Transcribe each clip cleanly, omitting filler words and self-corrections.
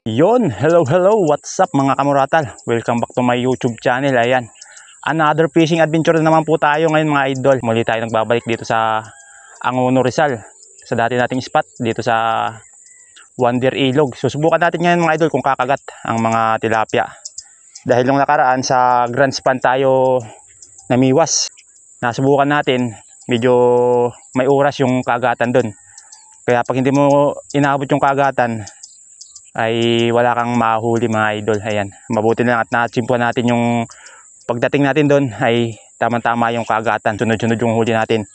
Yon, hello, what's up mga kamuratal? Welcome back to my YouTube channel. Ayan, another fishing adventure na naman po tayo ngayon mga idol. Muli tayo nagbabalik dito sa Angono, Rizal, sa dati nating spot dito sa Wonder Ilog. Susubukan natin ngayon mga idol kung kakagat ang mga tilapia. Dahil nung nakaraan sa Grand Span tayo namiwas, nasubukan natin, medyo may oras yung kagatan dun. Kaya pag hindi mo inabot yung kagatan ay wala kang mahuli mga idol. Ayan, mabuti na lang at natsimpuan natin yung pagdating natin doon ay tama-tama yung kagatan, sunod-sunod yung huli natin.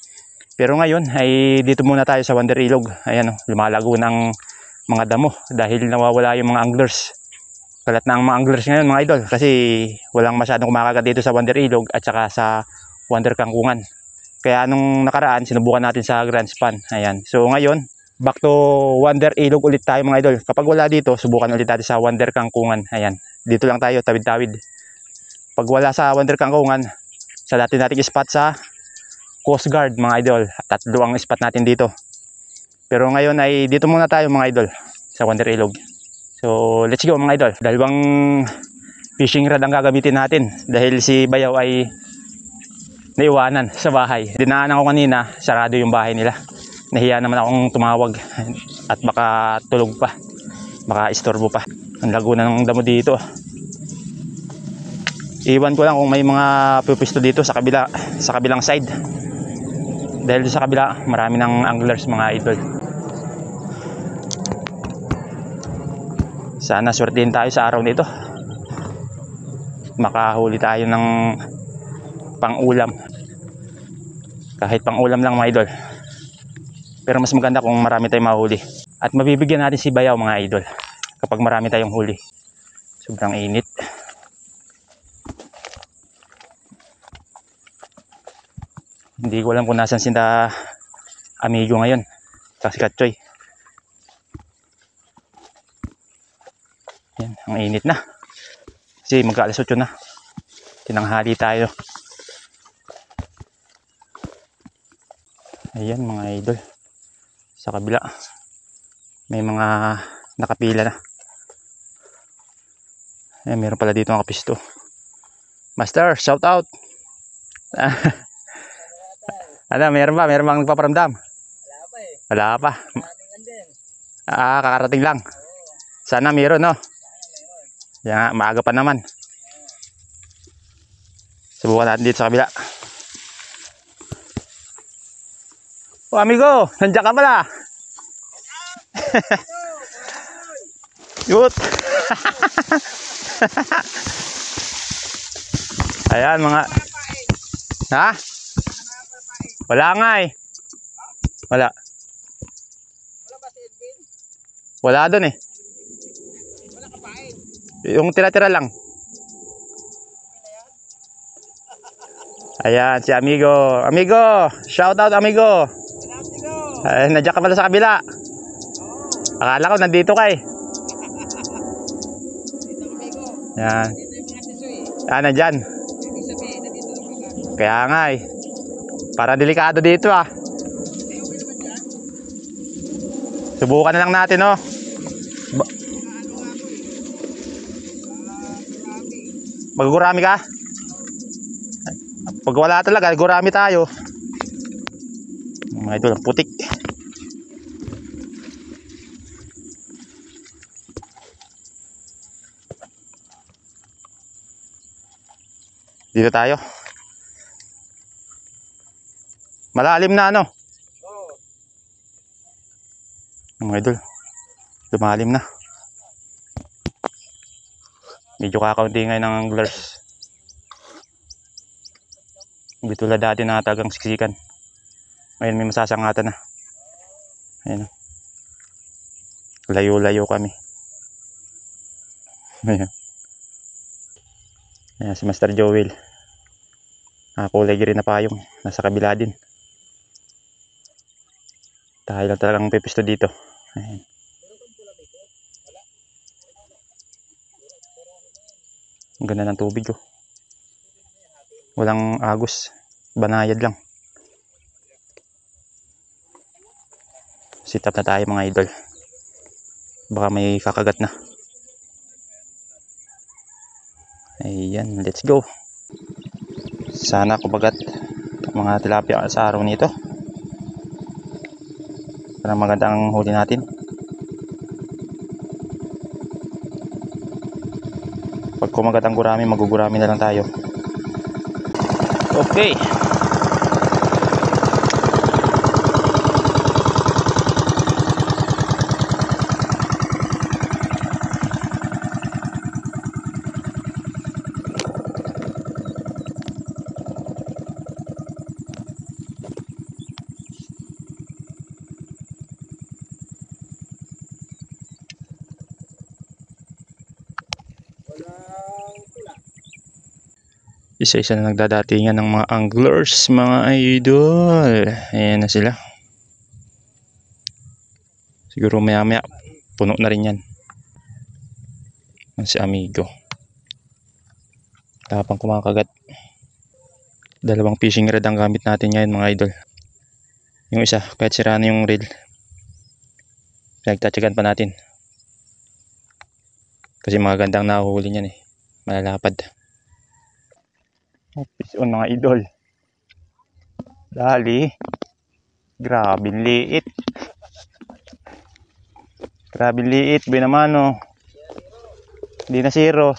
Pero ngayon ay dito muna tayo sa Wonder Ilog. Ayan, lumalago ng mga damo dahil nawawala yung mga anglers. Kalat na ang mga anglers ngayon mga idol kasi walang masyadong kumakagat dito sa Wonder Ilog at saka sa Wonder Kangkungan. Kaya nung nakaraan sinubukan natin sa Grand Span. Ayan, so ngayon back to Wonder Ilog ulit tayo mga idol. Kapag wala dito, subukan ulit natin sa Wonder Kangkungan. Ayan, dito lang tayo, tawid-tawid. Pag wala sa Wonder Kangkungan, sa dati nating spot sa Coast Guard mga idol. Tatlo ang spot natin dito. Pero ngayon ay dito muna tayo mga idol sa Wonder Ilog. So let's go mga idol. Dalawang fishing rod ang gagamitin natin dahil si Bayaw ay naiwanan sa bahay. Dinaanan ko kanina, sarado yung bahay nila. Nahiya naman akong tumawag at baka tulog pa, baka istorbo pa. Ang laguna ng damo dito. Iwan ko lang kung may mga pupisto dito sa kabilang side. Dahil sa kabila marami ng anglers mga idol. Sana swertihin tayo sa araw nito. Makahuli tayo ng pang-ulam. Kahit pang-ulam lang mga idol. Pero mas maganda kung marami tayong mahuli. At mabibigyan natin si Bayaw mga idol kapag marami tayong huli. Sobrang init. Hindi ko alam kung nasan sila amigo ngayon. Kasi Katchoy. Yan, ang init na. Kasi mag-alas 8 na. Tinanghali tayo. Ayan mga idol. Sa kabila may mga nakapila na. Ayan, meron pala dito ang kapisto. Master, shout out. Ano, meron bang nagpaparamdam? Wala pa eh. Wala pa. Kakarating lang. Sana meron, no? Yan, maaga pa naman. Subukan natin dito sa kabila. Oh amigo, nandiyan ka pala. Yut. Ayan mga. Ha? Wala nga eh. Wala. Wala ba si Edwin? Wala doon eh. Wala kapain. Yung tira-tira lang. Ayan si amigo. Amigo, shout out amigo. Ay, nandiyan ka pala sa kabila. Akala ko nandito ka eh. Yan. Nandyan. Kaya nga eh. Para delikado dito ah. Subukan na lang natin oh. Magugurami ka? Pag wala talaga, gurami tayo. Mga idol, putik. Dito tayo. Malalim na ano? Mga idol, lumalim na. Medyo kakaunti ngayon ng anglers. Hindi tulad dati na tagang siksikan. Ngayon may masasangatan na. Ayan. Layo-layo kami. Ayan. Ayan si Master Joel. Nakakulay green na payong. Nasa kabila din. Tayo lang talagang pipisto dito. Ayan. Ang ganda ng tubig oh. Walang agos. Banayad lang. Sit up na tayo mga idol. Baka may kakagat na. Ayan, let's go. Sana kumagat mga tilapia sa araw nito. Para maganda ang huli natin. Pag kumagat ang gurami, magugurami na lang tayo. Okay. Isa-isa na nagdadatingan ng mga anglers, mga idol. Ayan na sila. Siguro maya-maya puno na rin yan. Si amigo. Tapang kumakagat. Dalawang fishing rod ang gamit natin ngayon mga idol. Yung isa, kahit sira na yung reel, pinagtatsagan pa natin. Kasi magandang nahuhuli niyan eh. Malalapad. Fish on mga idol. Dali. Grabe liit. Grabe liit. Boy naman oh. Hindi na zero.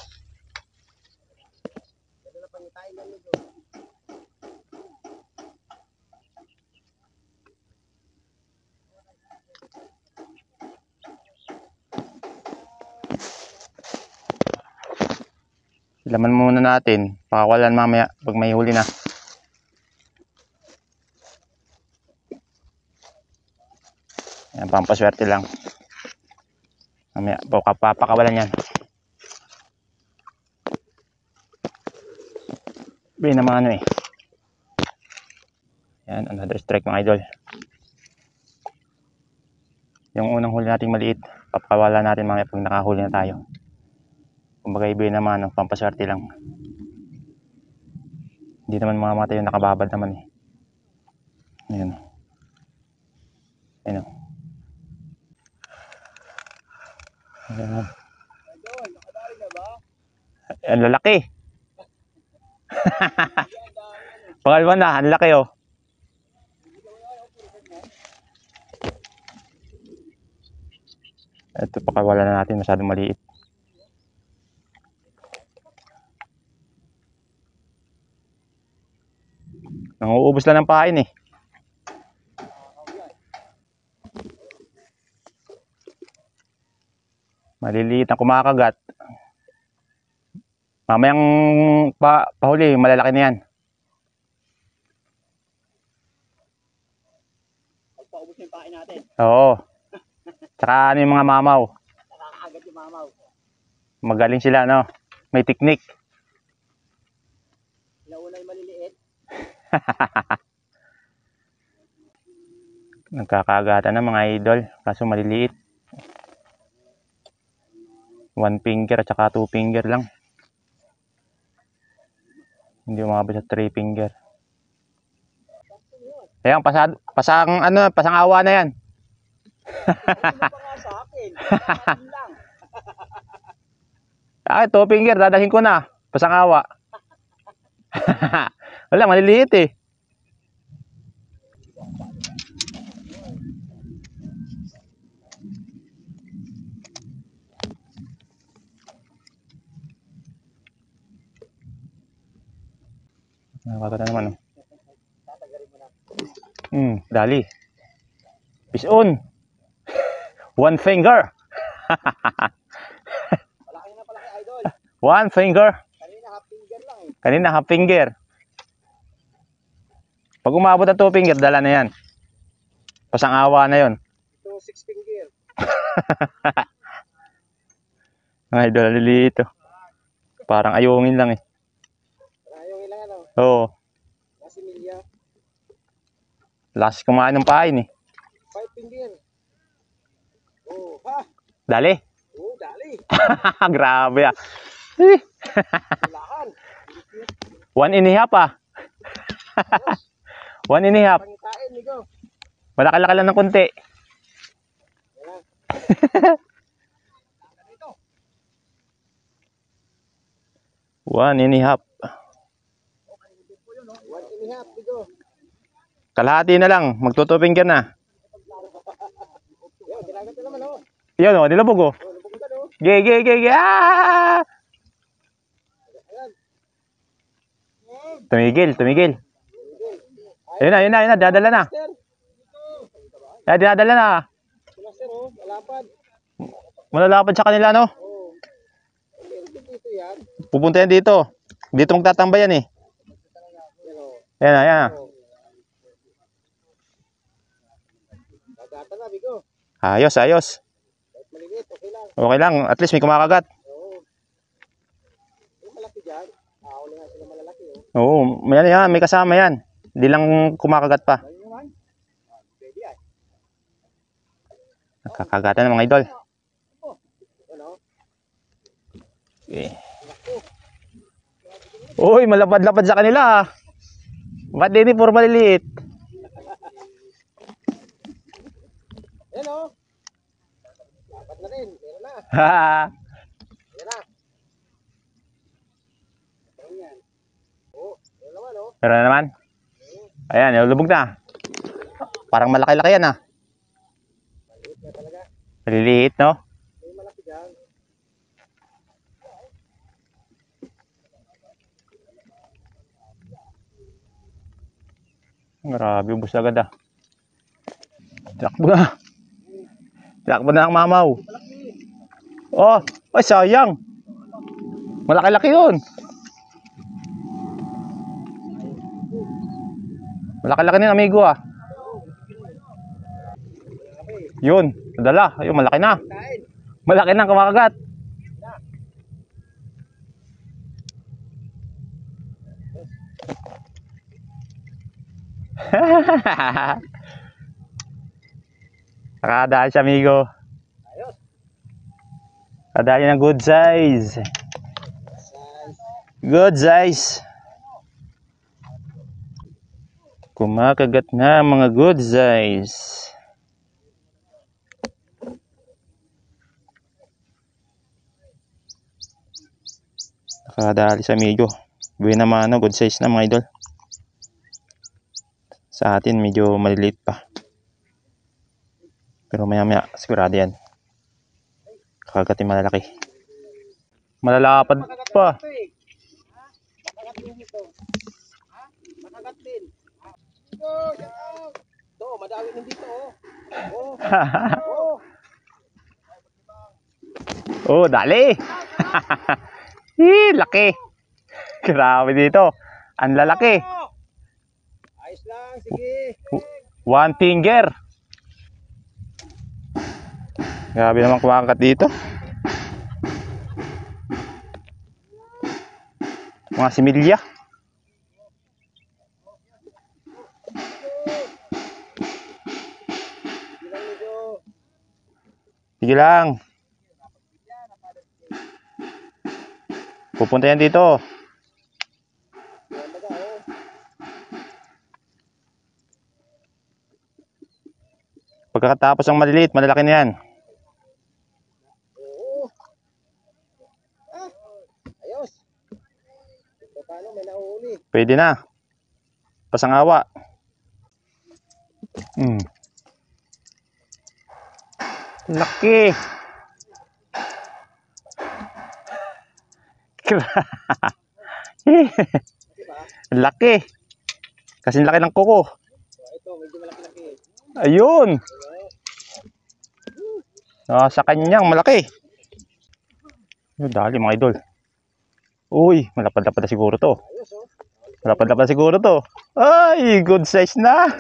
Laman muna natin. Pakawalan mamaya pag may huli na. Ayan, pampaswerte lang. Mamaya papakawalan yan. Bin naman ano eh. Ayan, another strike mga idol. Yung unang huli nating maliit, papakawalan natin mamaya pag nakahuli na tayo. Kumbaga ibig naman, no, pampaswerte lang. Hindi naman mamamatay yung nakababad naman eh. Ayan. Ayan. Ayan. Ang lalaki. Pangalawa na, ang laki oh. Ito pakawala na natin, masyadong maliit. Nanguubos lang ng pain eh. Maliliit na kumakagat. Mamayang pahuli, malalaki na yan. Pagpaubos yung pain natin. Oo. Tsaka ano yung mga mamaw. Nakakaagad yung mamaw. Magaling sila, no? May teknik. Nauna yung maliliit. Nagkakagatan ng mga idol. Kaso maliliit. 1 finger at saka 2 finger lang. Hindi umabot sa 3 finger. Ayan, pasang awa na yan. Ano pa nga sa akin? Yun lang. Ay, 2 finger, dadalhin ko na. Pasang awa. Wala, maliliit eh. Nakakata naman oh. Dali. Fish on. 1 finger. Palaki na palaki idol. 1 finger. Kanina half finger lang eh. Kanina half finger. Pag umabot ng 2 finger, dala na yan. Pasang awa na yon. Ito 6 finger. Ay, idol, liliit oh. Parang ayungin lang eh. Yung ilang ano. Oo. Nasi milya. Last kumain ng pain eh. 5 finger. Oh, ha? Dali. Oh, dali. Grabe ah. Kailangan. 1.5 ah. 1.5. Pangitain, Nico. Malaki-laki lang ng konti. Yan. Ito. 1.5. 1.5, bigo. Kalahati na lang. Magtutuping ka na. Yo, tinagat na naman, oh. Yan o, nilabog o. Oh, lubog ka, no? Ge, ge, ge, ge. Ah! Ayan. Tumigil, tumigil. Ayun na, ayun na, ayun na. Dadala na. Master. Ay, dinadala na. Master, oh. Malapad. Malalapad sa kanila, no? Oh. Meron din dito yan. Pupunta yan dito. Dito magtatambayan eh. Yan, oh. Ayan na, ayan na. Oh. Magata na, bigo. Ayos, ayos. Kahit maliliit, okay lang. Okay lang. At least may kumakagat. Oo. Yung malaki dyan. Ahuli nga sila malalaki, oh. Oo, may, yan, may kasama yan. Hindi lang kumakagat pa. Ayun naman. Pwede yan. Nakakagatan ng mga idol. Ano? Okay. Uy, malapad-lapad sa kanila. Ba't din puro maliliit? Yan, oh. Dapat na rin. Meron na. Ha. Yan na. Ayun yan. Oh, meron naman, oh. Pero na naman. Ayan, nilulubog na. Parang malaki-laki yan ah. Maliit na talaga. Maliliit, no? May malaki dyan. Grabe, ubos agad ah. Takbo na. Takbo na ang mamaw. Oh, ay sayang. Malaki-laki yun. Malaki-laki din amigo ah. Yun, nadala. Ayun, malaki na. Kain. Malaki na ang kumakagat. Nakadaan siya amigo. Ayos. Kadaan niya ng good size. Good size. Kumakagat na mga good size. Nakadali sa amigo. Buhay naman ano, good size na mga idol. Sa atin medyo maliliit pa. Pero maya maya sigurado yan. Kakagatin malalaki. Malalapad pa. Ito eh. Ha? Makagat din ito. Ha? Makagat din. Ito, shout out. Ito, madami din dito, oh. Oh. Oh. Oh, dali. Laki. Grabe dito. Ang lalaki. Ayos lang, sige. One finger. Grabe naman kumakagat dito. Mga similya. Bilang medyo. Sige lang. Pupunta yan dito. Yan baga, oh. Pagkatapos ng maliliit, malalaki na yan. Oo. Ah, ayos. Ito paano, may nahuli. Pwede na. Pasangawa. Laki. Laki. Kasing laki ng kuko. So, ito, medyo malaki-laki. Ayun. Sa kanyang malaki. Dali mga idol. Uy, malapad-lapad na siguro to. Ayos, oh. Malapad-lapad na siguro to. Ay, good size na.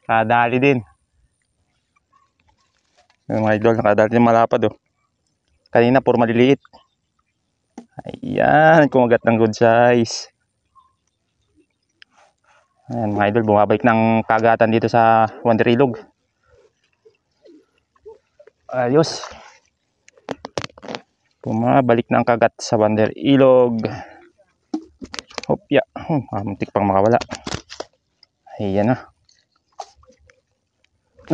Kadali din. Yung mga idol, nakadali din malapad oh. Kanina puro maliliit. Ayan, kumagat ng good size. Ayan mga idol, bumabalik ng kagatan dito sa Wonder Ilog. Ayos. Bumabalik ng kagat sa Wonder Ilog. Hopya. Muntik pang makawala. Ayan na.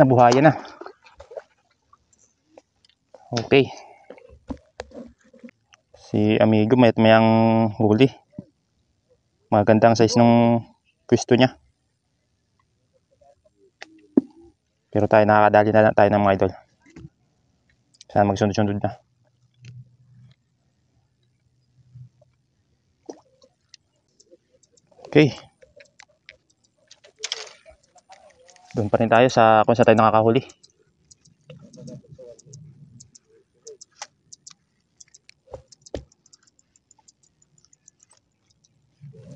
Nabuhayan na. Okay. Si amigo mayat mayang huli. Magandang size nung pwesto niya. Pero tayo nakakadali na tayo ng mga idol. Sana magsunod-sunod na. Okay. Doon pa rin tayo sa kung saan tayo nakakahuli.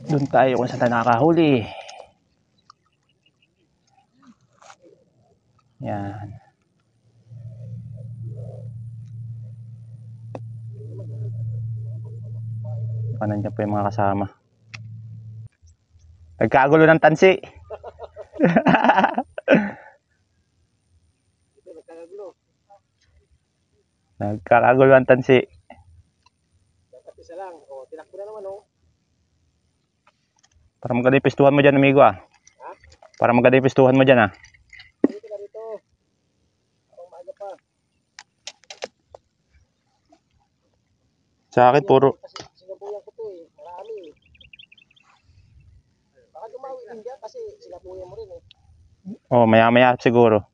Doon tayo kung saan tayo nakakahuli. Yan. Nandiyan po yung mga kasama. Nagkagulo ng tansi. Nagkakagulo ng tansi. Dapat isa lang. O, tinakbo na naman o. Para maganda yung pistuhan mo dyan, amigo ah. Ha? Para maganda yung pistuhan mo dyan ah. Dito na rito. Ako maaga pa. Sa akin puro. Kasi sinabuyan ko to eh. Marami eh. Baka dumawi din dyan kasi sinabuyan mo rin eh. Oh, maya-maya siguro.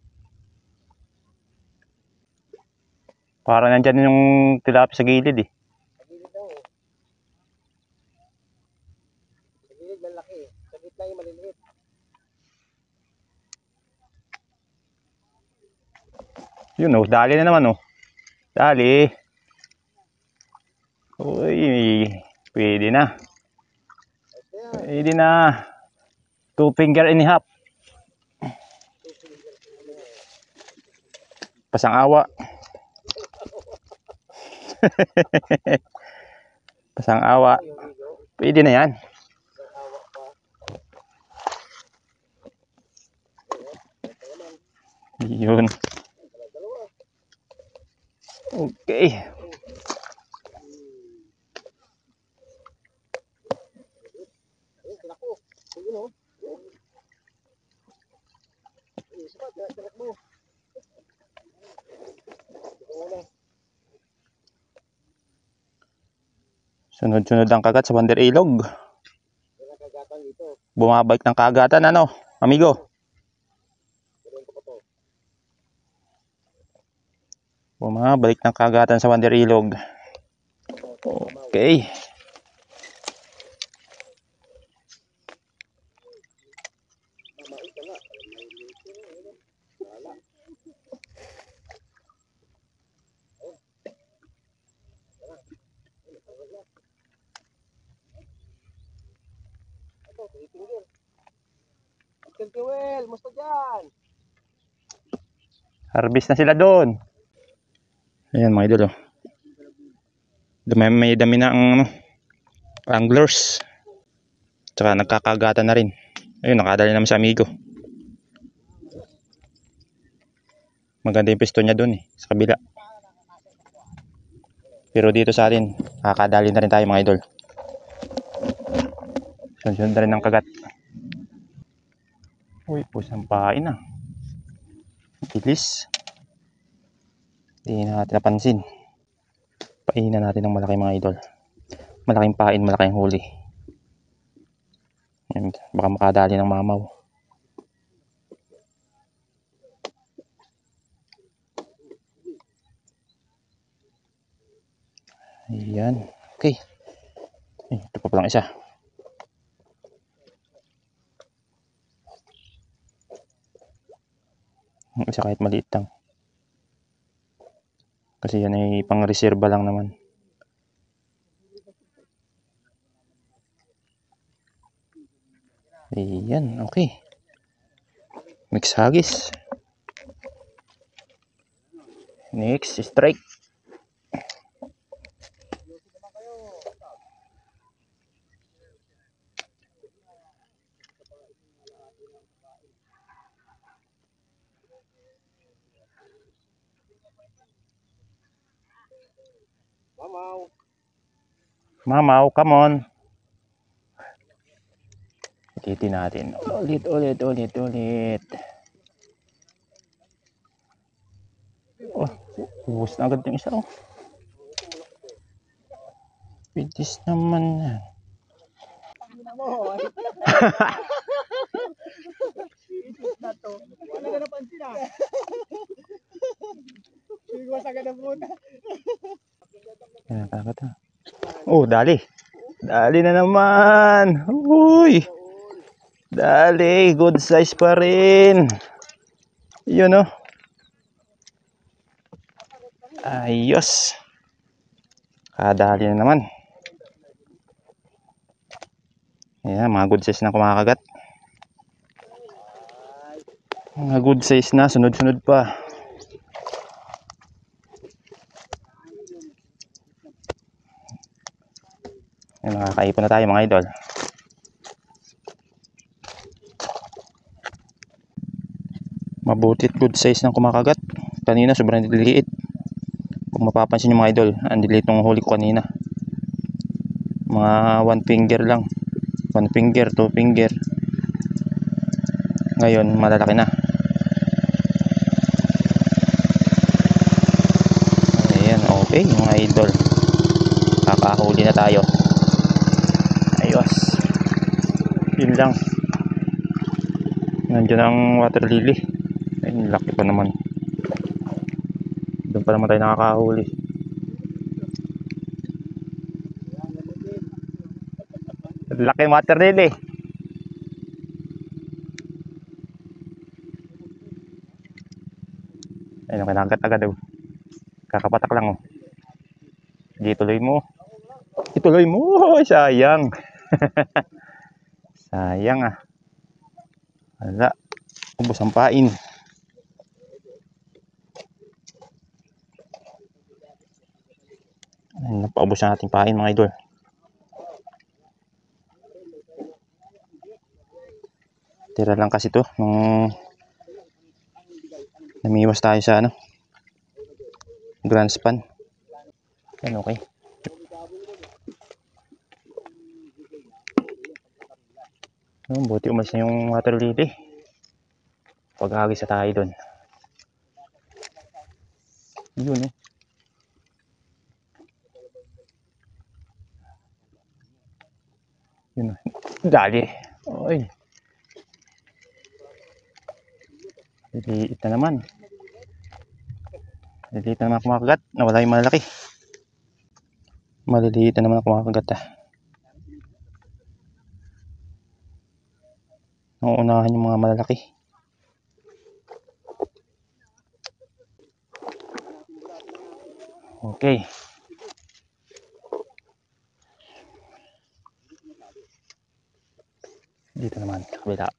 Para nandyan yung tilapia sa gilid eh. Sa gilid lang eh. Sa gilid malaki eh. Sa gitna yung maliliit. Yun oh, dali na naman oh. Dali. Uy, pwede na. Pwede na. 2 finger and a half. Pasang awa. Pasang awa. Pwede na yan. Yun. Okay. Sunod-sunod ang kagat sa Bander Ilog. Bumabalik ng kagatan ano, amigo? Bumabalik ng kagatan sa Bander Ilog. Okay. Well, musta dyan? Harvest na sila doon. Ayan mga idol oh. May dami na ang ano, anglers. Tsaka nagkakagatan na rin. Ayun, nakadali naman sa amigo. Maganda yung pisto niya doon eh, sa kabila. Pero dito sa atin, kakadali na rin tayo mga idol. Sunod na rin ang kagat. Uy, pusang pain ah. Bilis. Hindi natin napansin. Painan natin ng malaki mga idol. Malaking pain, malaking huli. Yan, baka makadali ng mamaw. Ayan. Okay. Ito pa palang isa. Ang isa kahit maliit lang. Kasi yan ay pang-reserva lang naman. Ayan, okay. Mix hagis. Next, strike. Mamaw. Mamaw, come on. Titi natin. Ulit. Oh, ubos na agad yung isa oh. Pitis naman. Tingnan mo. Itis na to. Wala na napansin ah. Bigwas agad ang puta. Ayan, talaga to. Oh, dali. Dali na naman. Uy. Dali. Good size pa rin. Yun oh. Ayos. Kadali na naman. Ayan, mga good size na kumakagat. Mga good size na. Sunod-sunod pa. Ayan, makakaipon na tayo mga idol. Mabutit good size ng kumakagat. Kanina sobrang liliit. Kung mapapansin nyo mga idol, ang liliit ng huli ko kanina. Mga 1 finger lang. 1 finger, 2 finger. Ngayon malalaki na. Ayan, okay mga idol. Kakahuli na tayo. Ayos. Yun lang. Nandiyan ang water lily. Ayun, laki pa naman. Doon pa naman tayo nakakahuli. Laki water lily. Ayun, kinagat agad daw. Kakapatak lang oh. Ituloy mo. Ituloy mo. Ay, sayang. Sayang ah. Wala. Ubos ang pain. Ayun, napaubos na ating pain mga idol. Tira lang kasi to nung namiwas tayo sa ano, grand span. Ayun, okay. Buti umalis na yung water lily. Pag-agis na tayo doon. Yun eh. Yun. Dali. Oy. Liliit na naman. Liliit na naman kumakagat. Nawala yung malaki. Maliliit na naman kumakagat ah. Nauunahan yung mga malalaki. Okay. Dito naman sa kabila.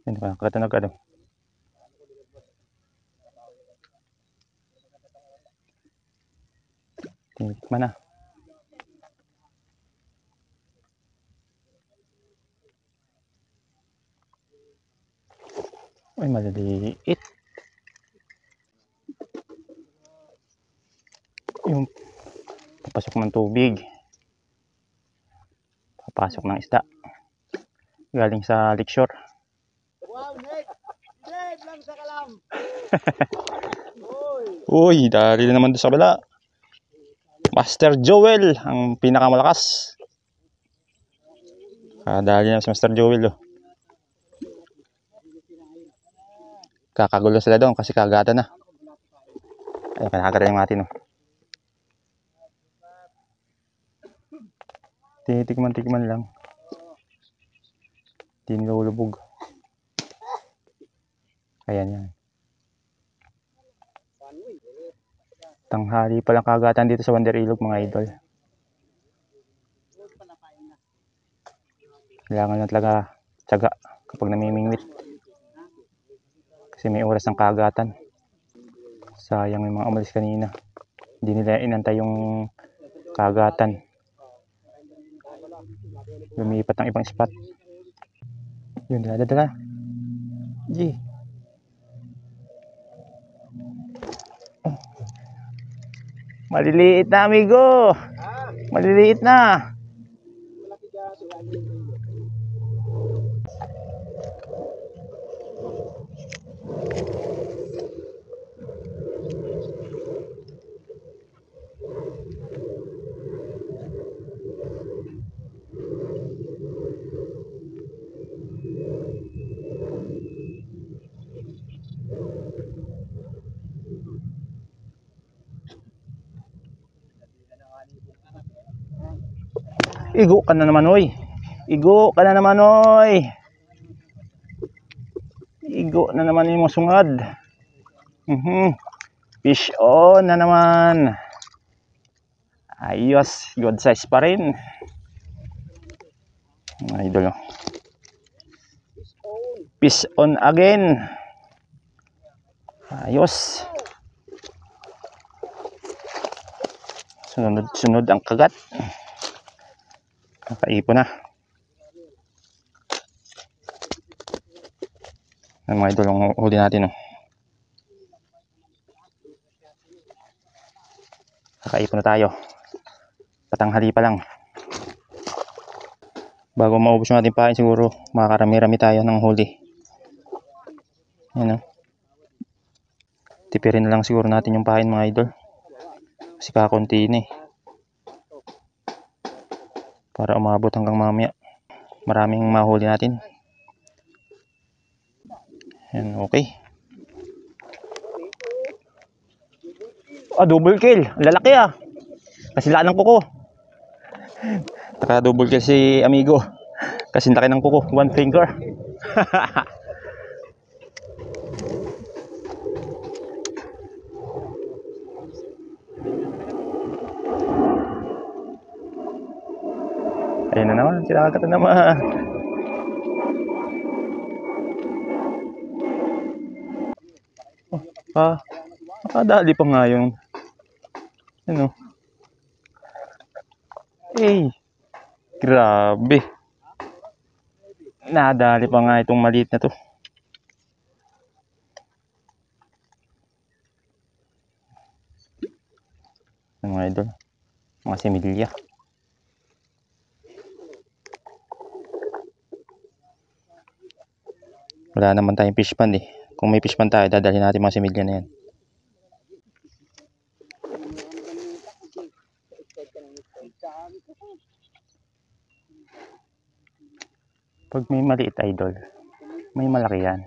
Hindi pa nakakatanog ano. Tinikman na. Ay, maliliit. Yung papasok ng tubig. Papasok ng isda. Galing sa lakeshore. Wow, Nick! Nick, lang sa kalam! Uy, dali na naman doon sa kabila. Master Joel, ang pinakamalakas. Dali na si Master Joel oh. Kakagulo sila doon kasi kagatan na. Ayun, kinakagatan yung atin oh. Titikman-tikman lang. Tinulubog. Ayan yan. Tanghali palang kagatan dito sa Wander Ilog mga idol. Kailangan lang talaga tiyaga kapag namimingwit. Kasi may oras ng kagatan. Sayang yung mga umalis kanina. Hindi nila inantay yung kagatan. Lumipat ng ibang spot. Yun, dala-dala. Gee. Maliliit na amigo. Maliliit na. Igo ka na naman, oy. Igo ka na naman, oy. Igo na naman yung sungad. Fish on na naman. Ayos, good size pa rin. Mga idol. Fish on again. Ayos. Sunod-sunod ang kagat. Nakaipon na. Ang mga idol, ang huli natin. Nakaipon na tayo. Patanghali pa lang. Bago maubos yung ating pain, siguro makakarami-rami tayo ng huli. Ayan, tipirin na lang siguro natin yung pain, mga idol. Kasi kakunti na para umabot hanggang mamaya. Maraming mahuli natin. Ayan, okay. Double kill. Lalaki Kasi laki ng kuko. Naka double kill si amigo. Kasi laki ng kuko. One finger. Ayun na naman. Sinakagat na naman. Nakadali pa nga yung grabe. Nadali pa nga itong maliit na to. Mga idol, mga similya. Wala naman tayong fish pond Kung may fish pond tayo, dadalhin natin mga similya na yan. Pag may maliit, idol, may malaki yan.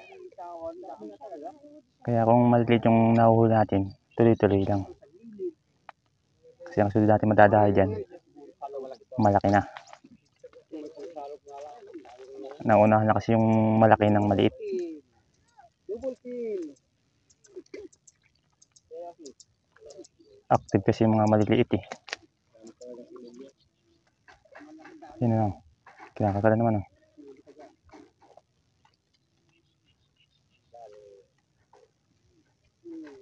Kaya kung maliit yung nahuhuli natin, tuloy-tuloy lang. Kasi ang sunod natin madadahay dyan, malaki na. Naunahan na kasi yung malaki ng maliit. Active kasi yung mga maliliit Yun na lang. Kinakagala naman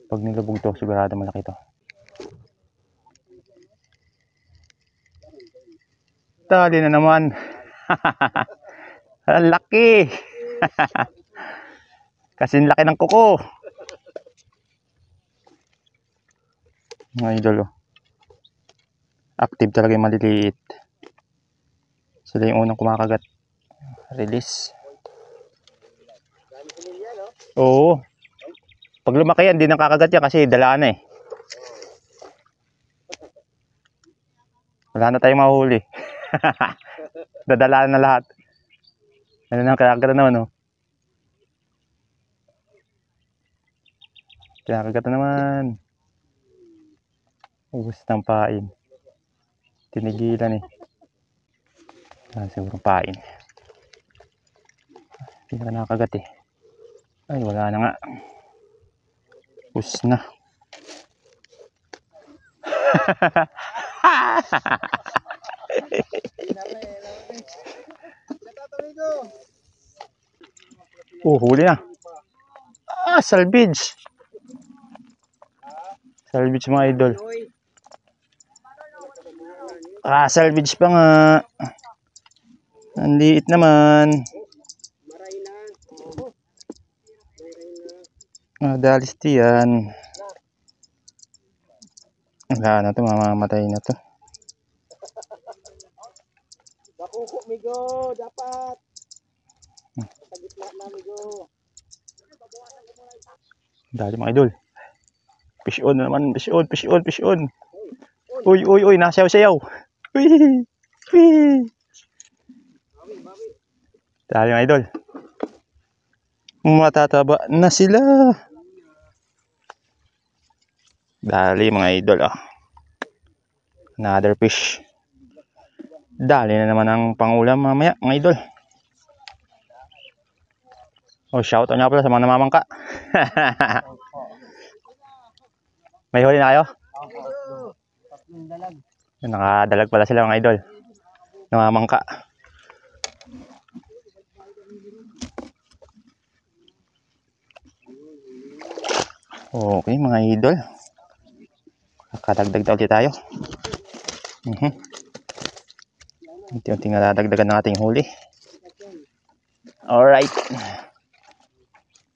Pag nilubog to, sigurado malaki to. Dali na naman. Ang laki. Kasi laki ng kuko. Mga idol, active talaga yung maliliit. Sila yung unang kumakagat. Release. Oo. Pag lumaki yan, hindi nang kakagat yan kasi dalaan na Wala na tayong mahuli. Dadalaan na lahat. Ano nang kakagat na naman Kakagat na naman. Ubus ng pain. Tinigilan siguro pain. Hindi na nakakagat Ay, wala na nga. Ubus na. Huli na. Salvage. Salvage, mga idol. Salvage pa nga. Ang liit naman. Dalis yan. Wala na to, mamamatay na to. Bakuko, migo, dapat. Sa gitna na, migo. Dali, mga idol. Fish on na naman, fish on, fish on, fish on. Uy, uy, uy, nasayaw-sayaw. Uy, uy. Dali, mga idol. Matataba na sila. Dali, mga idol Another fish. Dali na naman ang pangulam mamaya, mga idol. Oh, shout out nga pala sa mga namamangka. May huli na kayo? Tatlong dalag. Nakadalag pala sila, mga idol. Namamangka. Okay, mga idol. Kakadagdag na ulit tayo. Unti-unting nadadagdagan ng ating huli. Alright.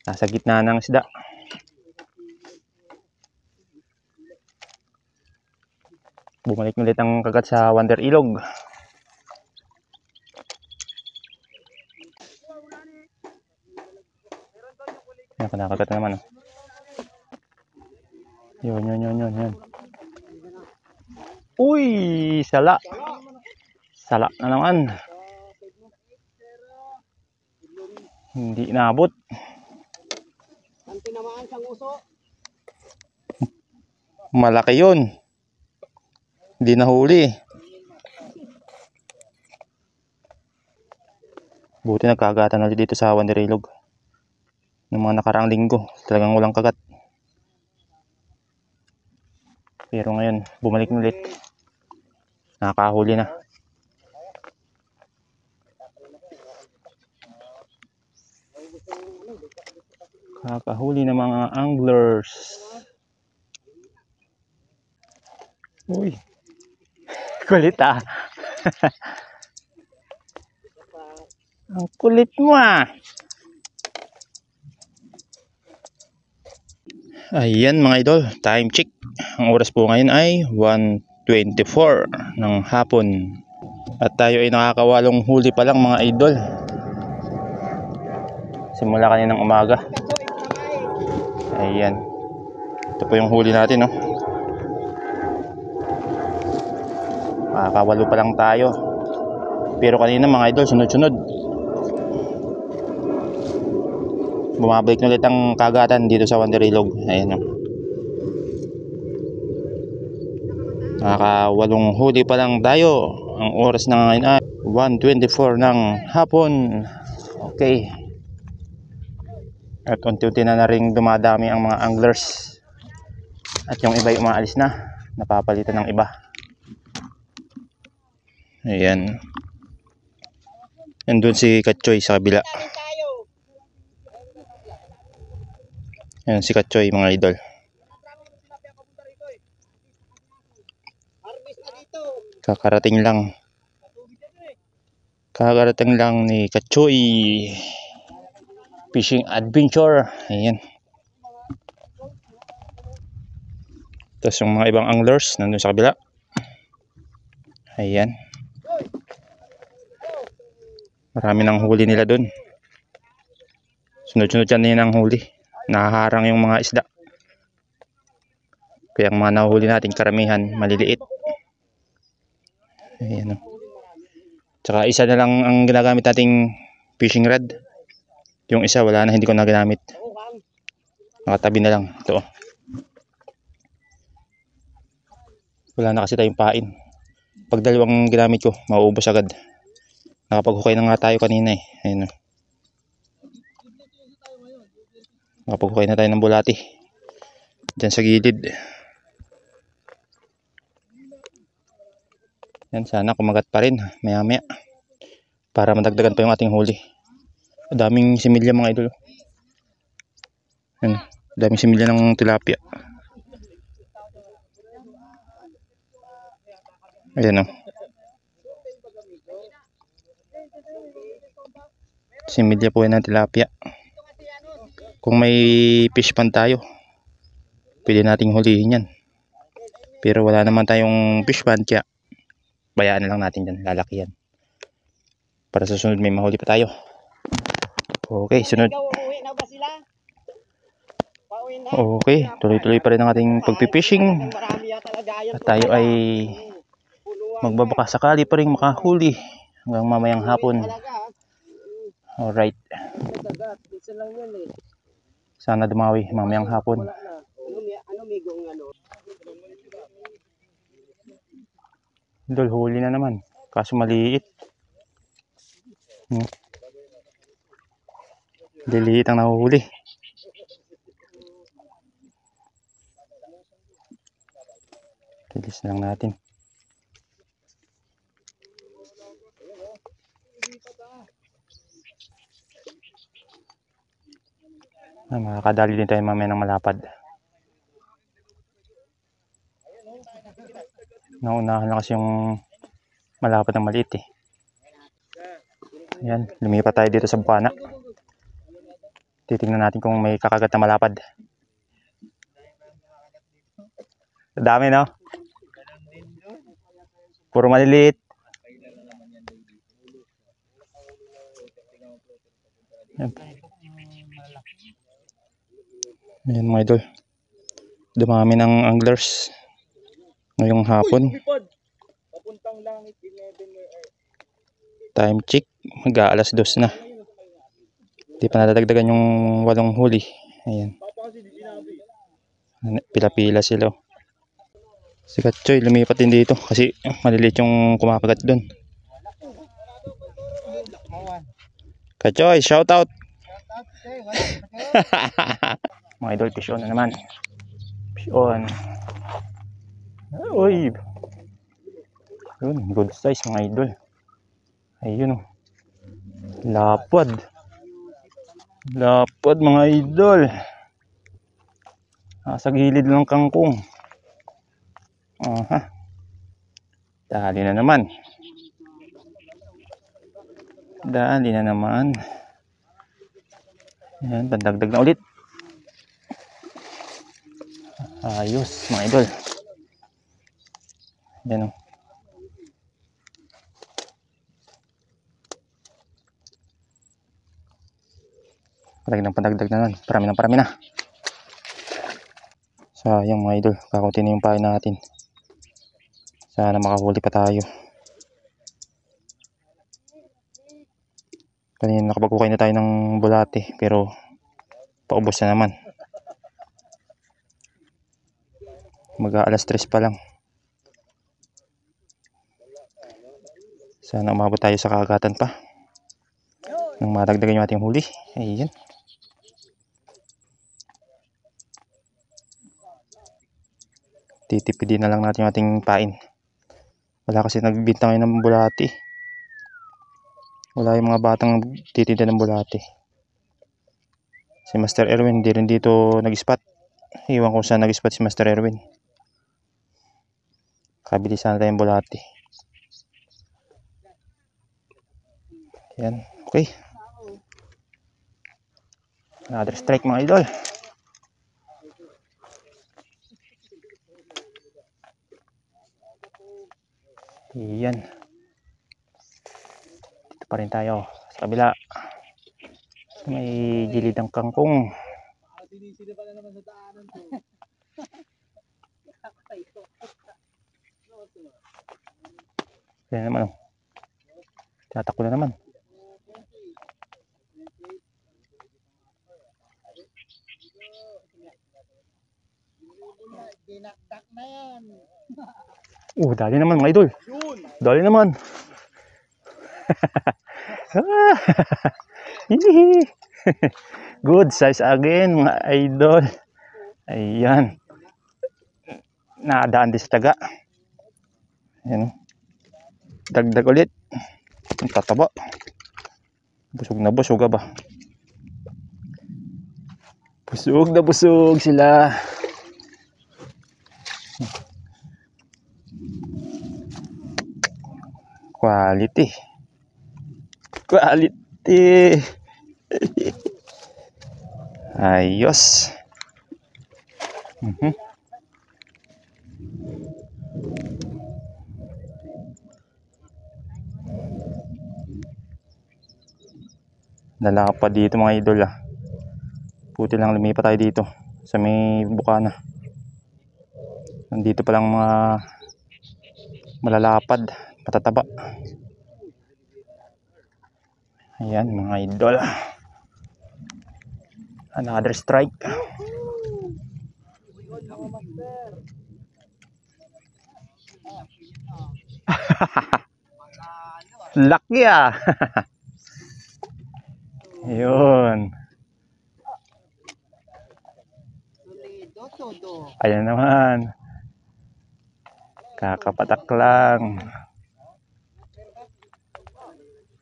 Nasa gitna ng isda. Bumalik ulit ang kagat sa Wonder Ilog. Yan, kinakagat na naman. Yun. Uy, sala. Sala na naman. Hindi naabot. Ang tinamaan sa uso. Malaki yun. Hindi nahuli. Buti nagkagatan ulit dito sa Wonder Ilog. Ng mga nakaraang linggo, talagang walang kagat. Pero ngayon, bumalik ulit. Nakakahuli na. Kakahuli ng mga anglers. Uy. Kulit ah. Ang kulit mo ah. Ayan mga idol, time check. Ang oras po ngayon ay 1:24 ng hapon. At tayo ay nakakawalong huli pa lang mga idol. Simula kaninang umaga. Ayan. Ito po yung huli natin, no. Makakawalo pa lang tayo. Pero kanina mga idol, sunod-sunod. Bumabalik na ulit ang kagatan dito sa Wonder Ilog. Ayan, no. Nakakawalong huli pa lang tayo. Ang oras na ngayon ay 1:24 ng hapon. Okay. At unti-unti na rin dumadami ang mga anglers. At yung iba ay umaalis na. Napapalitan ng iba. Ayan. Nandun si Katchoy sa kabila. Ayan si Katchoy mga idol. Kakarating lang. Kakarating lang ni Katchoy. Fishing adventure. Ayan. Tapos yung mga ibang anglers nandun sa kabila. Ayan. Marami ng huli nila dun. Sunod-sunod yan ang huli. Nahaharang yung mga isda. Kaya ang mga nahuhuli natin karamihan maliliit. Ayan. Tsaka isa na lang ang ginagamit nating fishing rod. Yung isa wala na, hindi ko na ginamit. Nakatabi na lang. Ito. Wala na kasi tayong pain. Pag dalawang ginamit ko, mauubos agad. Nakapaghukay na nga tayo kanina eh. Ayun. Nakapaghukay na tayo ng bulati. Diyan sa gilid. Yan, sana kumagat pa rin maya maya. Para madagdagan pa yung ating huli. Daming similya mga idol. Yan, daming similya ng tilapia. Ayan o. Similya po yan ng tilapia. Kung may fish pan tayo, pwede nating hulihin yan. Pero wala naman tayong fish pan, kaya bayaan na lang natin dyan, lalaki yan. Para sa sunod may mahuli pa tayo. Okay, sunod. Okay, tuloy-tuloy pa rin ang ating pagpipishing. At tayo ay magbabaka sakali pa rin makahuli hanggang mamayang hapon. Alright. Sana dumawi mamayang hapon. Idol, huli na naman. Kaso maliit. Liliit ang nahuhuli. Tilis lang natin. Makakadali din tayo mamaya ng malapad. Naunahan na kasi yung malapad ng maliit eh. Ayan, lumipat tayo dito sa bukana. Titingnan natin kung may kakagat na malapad. Dami, no? Puro maliliit. Ayan mga idol. Dumami ng anglers ngayong hapon. Time check. Mag-aalas 2 na. Hindi pa nadadagdagan yung 8 huli. Ayan. Pila-pila sila. Si Katchoy lumipat din dito kasi maliliit yung kumakagat doon. Katchoy, shout out. Mga idol, fish on na naman. Fish on. Uy. Yun, good size mga idol. Ayun oh. Lapad. Lapad mga idol. Sa gilid ng kangkong. Aha. Dali na naman. Dali na naman. Ayan, pandagdag na ulit. Ayos mga idol. Ayan o. Pandagdag na naman. Parami na. Sayang mga idol. Kakunti na yung pain natin. Sana makahuli pa tayo. Kanina nakapagkukay na tayo ng bulate. Pero paubos na naman. Mag-aalas 3 pa lang. Sana umabot tayo sa kagatan pa. Nang madagdagan yung ating huli. Ayan. Titipidin na lang natin yung ating pain. Wala kasi nagbibinta ngayon ng bulate. Wala yung mga batang titinda ng bulate. Si Master Erwin hindi rin dito nag-spot. Iwan ko saan nag-spot si Master Erwin. Kabili sana tayong bulate. Yan, okay. Another strike mga idol. Yan. Dito pa rin tayo sa kabila. May gilid ng kangkong. Kaya naman oh. Tatakbo na naman. Dinakdak na yan. Dali naman mga idol. Dali naman. Good size again mga idol. Ayan. Nadaan din sa taga. Ayan. Dagdag ulit. Ang tataba. Busog na busog ba? Busog na busog sila. Quality. Ayos. Lalakad dito mga idol ah. Puti lang lumipat tayo dito sa may bukana. Nandito pa lang mga malalapad, matataba. Ayan mga idol. Another strike. Laki ah. Yun. Solido, todo. Ayan naman. Kakapatak lang.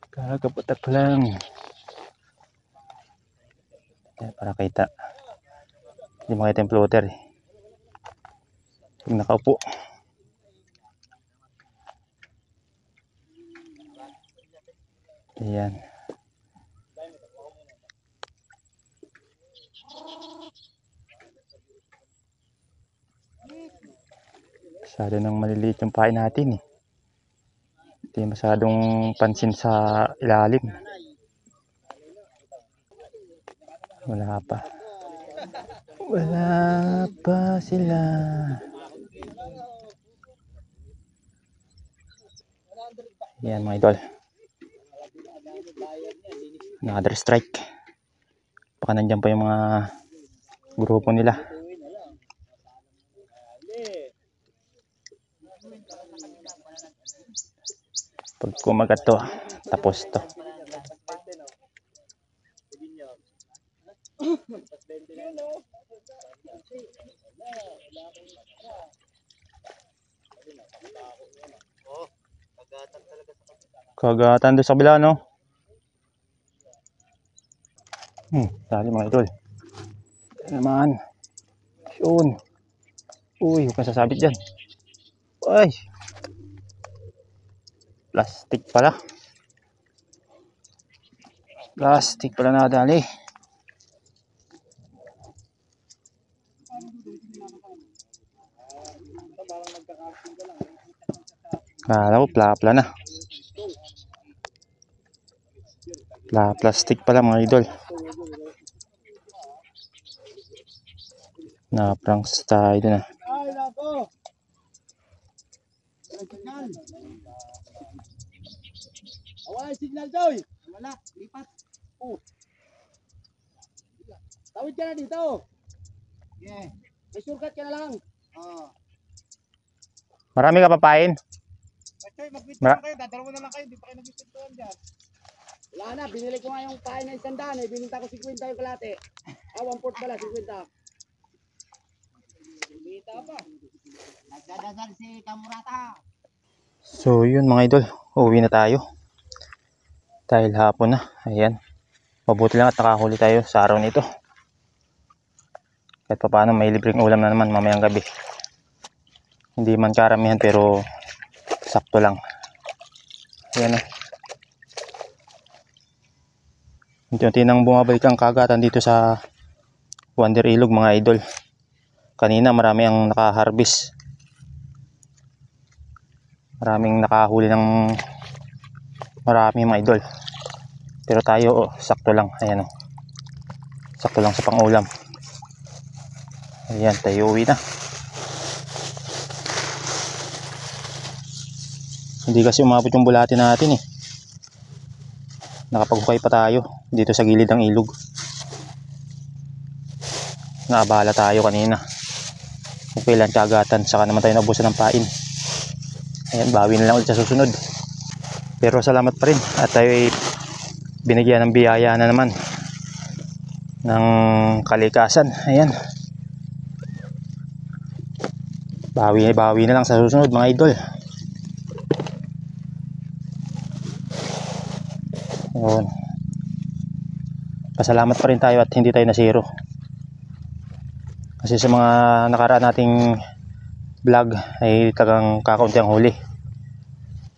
Kakapatak lang. Ayan, para kita. Hindi makita yung floater eh. Pag nakaupo. Ayan. Masyado nang maliliit yung pain natin eh. Hindi masyadong pansin sa ilalim. Wala pa. Wala pa sila. Yan mga idol. Another strike. Baka nandyan pa yung mga grupo nila. Pag kumagat to, tapos to. Kagatan doon sa kabila, no? Dali mga idol. Ito naman. Yun. Uy, huwag kang sasabit dyan. Ay. Plastic pala. Plastic pala nadali. Kala ko pla-pla na. Plastic pala mga idol. Na-pranks tayo dun ah. Ay, nako. Away, signal doy. Wala, lipat. Tawid ka na dito. Yeah. May shortcut ka na lang. Marami ka papain? Pachoy, mag-withdraw kayo. Dadalawa na lang kayo. Hindi pa kayo nag-withdraw dyan. Wala na. Binili ko nga yung pain na 100 eh. Bininta ko 50 yung kalate. 1/4 pala, 50. Bita pa. Nagdadasal si Kamurata. So yun mga idol. Uuwi na tayo. Dahil hapon na. Ayan. Mabuti lang at nakahuli tayo sa araw nito. Kahit pa paano may libreng ulam na naman mamayang gabi. Hindi man karamihan pero sakto lang. Ayan o. Unti-unti nang bumabalik ang kagatan dito sa Wonder Ilog mga idol. Kanina marami ang nakaharvest. Maraming nakahuli ng marami mga idol. Pero tayo sakto lang. Ayan o. Sakto lang sa pangulam. Ayan, tayo uwi na. Hindi kasi umabot yung bulati natin eh. Nakapaghukay pa tayo dito sa gilid ng ilog. Naabala tayo kanina. Okay lang kagatan, saka naman tayo naubusan ng pain. Ayan, bawi na lang ulit sa susunod. Pero salamat pa rin at tayo ay binigyan ng biyaya na naman ng kalikasan. Ayan. Bawi na lang sa susunod mga idol. Ayan. Pasalamat pa rin tayo at hindi tayo nasiro. Kasi sa mga nakaraan nating vlog ay tagang kakaunti ang huli.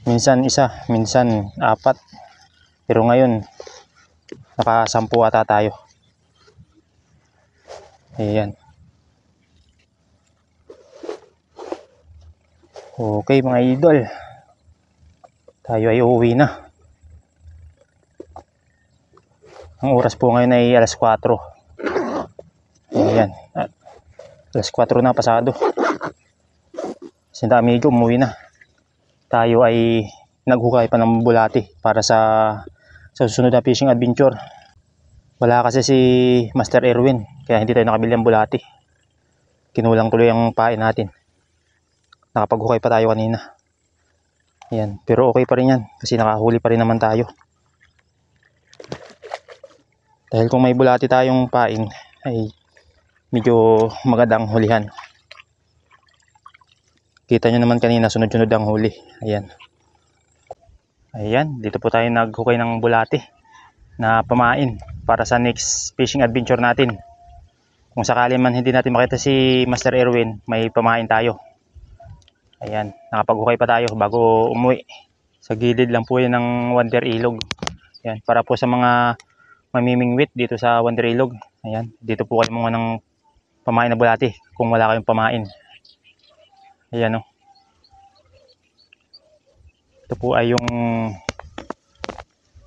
Minsan isa, minsan 4. Pero ngayon naka-10 ata tayo. Ayan. Okay mga idol. Tayo ay uuwi na. Ang oras po ngayon ay alas 4. Ayan. Alas 4 na pasado. Sinta amigo, umuwi na. Tayo ay naghukay pa ng bulati para sa susunod na fishing adventure. Wala kasi si Master Erwin, kaya hindi tayo nakabili ng bulati. Kinulang tuloy ang pain natin. Nakapaghukay pa tayo kanina. Ayan, pero okay pa rin yan kasi nakahuli pa rin naman tayo. Dahil kung may bulati tayong paing ay medyo magandang hulihan. Kita nyo naman kanina sunod-sunod ang huli. Ayan. Ayan, dito po tayo naghukay ng bulati na pamain para sa next fishing adventure natin. Kung sakali man hindi natin makita si Master Erwin, may pamain tayo. Ayan, nakapag-hukay pa tayo bago umuwi. Sa gilid lang po yan ng Wonder Ilog. Ayan, para po sa mga mamimingwit dito sa Wonder Ilog. Ayan, dito po kayo mga ng pamain na bulati kung wala kayong pamain. Ayan o. Ito po ay yung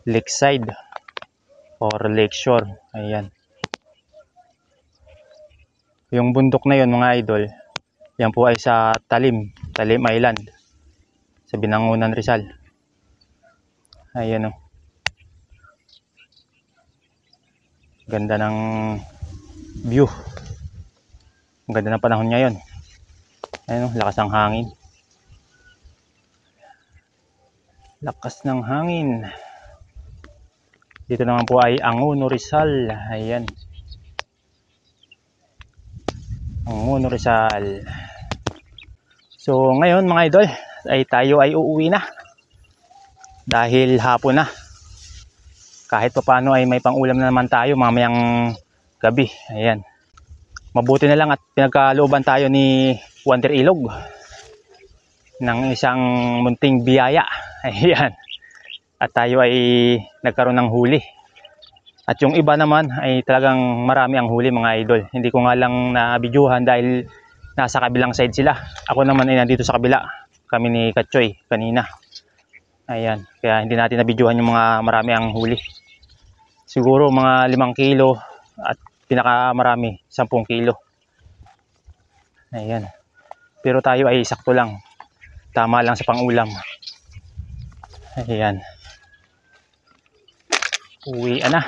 lakeside or lakeshore. Ayan. Yung bundok na yon mga idol, yan po ay sa Talim Island sa Binangonan, Rizal. Ayan o. Ganda ng view. Ang ganda ng panahon ngayon. Ayan o, lakas ng hangin. Lakas ng hangin. Dito naman po ay Angono, Rizal. Ayan. Angono, Rizal. So ngayon mga idol, ay tayo ay uuwi na. Dahil hapon na. Kahit pa paano ay may pang-ulam na naman tayo mamayang gabi. Ayan. Mabuti na lang at pinagkalooban tayo ni Wonder Ilog ng isang munting biyaya. Ayan. At tayo ay nagkaroon ng huli. At yung iba naman ay talagang marami ang huli mga idol. Hindi ko nga lang na-videohan dahil nasa kabilang side sila. Ako naman ay nandito sa kabila. Kami ni Katchoy kanina. Ayan. Kaya hindi natin na-videohan yung mga marami ang huli. Siguro mga 5 kilo at pinakamarami 10 kilo. Ayan. Pero tayo ay sakto lang. Tama lang sa pang-ulam. Ayan. Uwi na.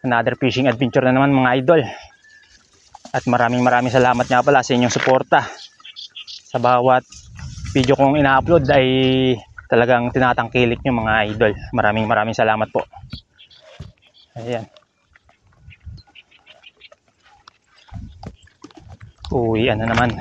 Another fishing adventure na naman mga idol. At maraming salamat nga pala sa inyong suporta. Sa bawat video kong ina-upload ay talagang tinatangkilik nyo mga idol. Maraming salamat po. Ayan. Uwi na naman.